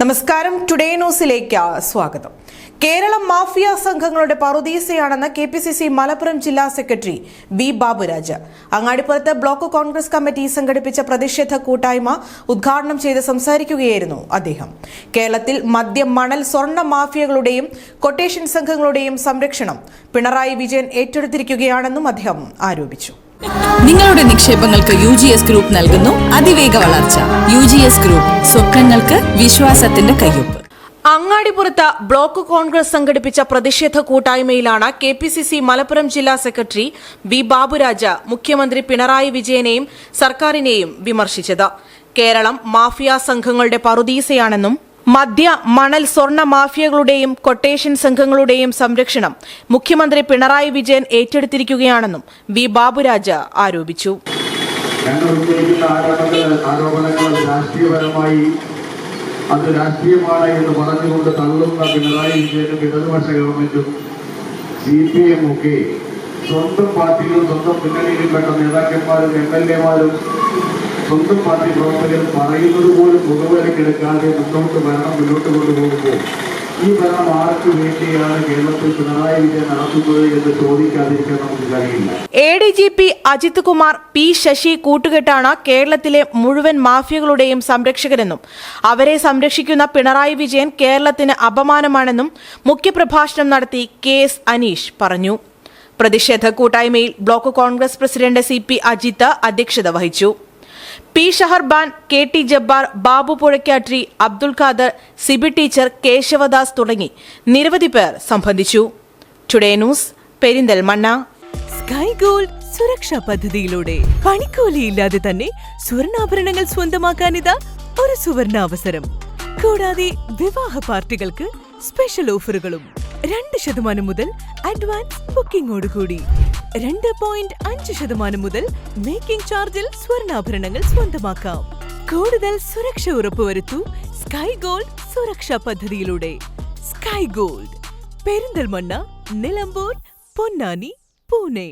നമസ്കാരം, ടുഡേ ന്യൂസിലേക്ക് സ്വാഗതം. കേരളം മാഫിയ സംഘങ്ങളുടെ പറുദീസയാണെന്ന് KPCC മലപ്പുറം ജില്ലാ സെക്രട്ടറി വി ബാബുരാജ്. അങ്ങാടിപ്പുറത്ത് ബ്ലോക്ക് കോൺഗ്രസ് കമ്മിറ്റി സംഘടിപ്പിച്ച പ്രതിഷേധ കൂട്ടായ്മ ഉദ്ഘാടനം ചെയ്ത് സംസാരിക്കുകയായിരുന്നു അദ്ദേഹം. കേരളത്തിൽ മദ്യം, മണൽ, സ്വർണ്ണ മാഫിയകളുടെയും കൊട്ടേഷൻ സംഘങ്ങളുടെയും സംരക്ഷണം പിണറായി വിജയൻ ഏറ്റെടുത്തിരിക്കുകയാണെന്നും അദ്ദേഹം ആരോപിച്ചു. നിങ്ങളുടെ നിക്ഷേപങ്ങൾക്ക് UGS ഗ്രൂപ്പ് നൽകുന്നു അതിവേഗ വളർച്ച. UGS ഗ്രൂപ്പ്, സ്വപ്നങ്ങൾക്ക് വിശ്വാസത്തിന്റെ കയ്യൊപ്പ്. അങ്ങാടിപ്പുറത്ത് ബ്ലോക്ക് കോൺഗ്രസ് സംഘടിപ്പിച്ച പ്രതിഷേധ കൂട്ടായ്മയിലാണ് KPCC മലപ്പുറം ജില്ലാ സെക്രട്ടറി വി ബാബുരാജ് മുഖ്യമന്ത്രി പിണറായി വിജയനെയും സർക്കാരിനെയും വിമർശിച്ചത്. കേരളം മാഫിയ സംഘങ്ങളുടെ പറുദീസയാണെന്നും മദ്യ, മണൽ, സ്വർണ്ണ മാഫിയകളുടെയും കൊട്ടേഷൻ സംഘങ്ങളുടെയും സംരക്ഷണം മുഖ്യമന്ത്രി പിണറായി വിജയൻ ഏറ്റെടുത്തിരിക്കുകയാണെന്നും വി ബാബുരാജ് ആരോപിച്ചു. അത് രാഷ്ട്രീയമാണ് എന്ന് പറഞ്ഞുകൊണ്ട് തള്ളുന്ന പിണറായി വിജയനും ഇടതുപക്ഷ ഗവൺമെന്റും CPM ഒക്കെ സ്വന്തം പാർട്ടിയിലും സ്വന്തം മുന്നണിയിലും പെട്ട നേതാക്കന്മാരും MLA-മാരും സ്വന്തം പാർട്ടി പ്രവർത്തകരും പറയുന്നത് പോലും മുഖവിലക്കെടുക്കാതെ മുന്നോട്ട് കൊണ്ടുപോകുമ്പോൾ ഈ ഭരണം ആർക്ക് വേണ്ടിയാണ് കേരളത്തിൽ പിണറായി വിജയൻ നടത്തുന്നത് എന്ന് ചോദിക്കാതിരിക്കാൻ നമുക്ക് കഴിയില്ല. ADGP Ajith Kumar P. ശശി കൂട്ടുകെട്ടാണ് കേരളത്തിലെ മുഴുവൻ മാഫിയകളുടെയും സംരക്ഷകരെന്നും അവരെ സംരക്ഷിക്കുന്ന പിണറായി വിജയൻ കേരളത്തിന് അപമാനമാണെന്നും മുഖ്യപ്രഭാഷണം നടത്തി KS അനീഷ് പറഞ്ഞു. പ്രതിഷേധ കൂട്ടായ്മയിൽ block Congress president CP Ajith അധ്യക്ഷത വഹിച്ചു. P. Shaharban, KT Jabbar, Babu Puzhakkattiri, Abdul Khader, Sibi teacher, Keshavadas തുടങ്ങി നിരവധി പേർ സംബന്ധിച്ചു. Today news, Perinthalmanna. Sky gold സുരക്ഷാ പദ്ധതിയിലൂടെ പണിക്കൂലിയില്ലാതെ തന്നെ സ്വർണ്ണാഭരണങ്ങൾ സ്വന്തമാക്കാനിതാ ഒരു സുവർണാവസരം. കൂടാതെ വിവാഹ പാർട്ടികൾക്ക് സ്പെഷ്യൽ ഓഫറുകളും 2% മുതൽ അഡ്വാൻസ് ബുക്കിംഗോടുകൂടി 2.5% മുതൽ മേക്കിംഗ് ചാർജിൽ സ്വർണ്ണാഭരണങ്ങൾ സ്വന്തമാക്കാം. കൂടുതൽ സുരക്ഷ ഉറപ്പുവരുത്തൂ സ്കൈ ഗോൾഡ് സുരക്ഷാ പദ്ധതിയിലൂടെ. Sky gold, Perinthalmanna, Nilambur, Ponnani, Pune.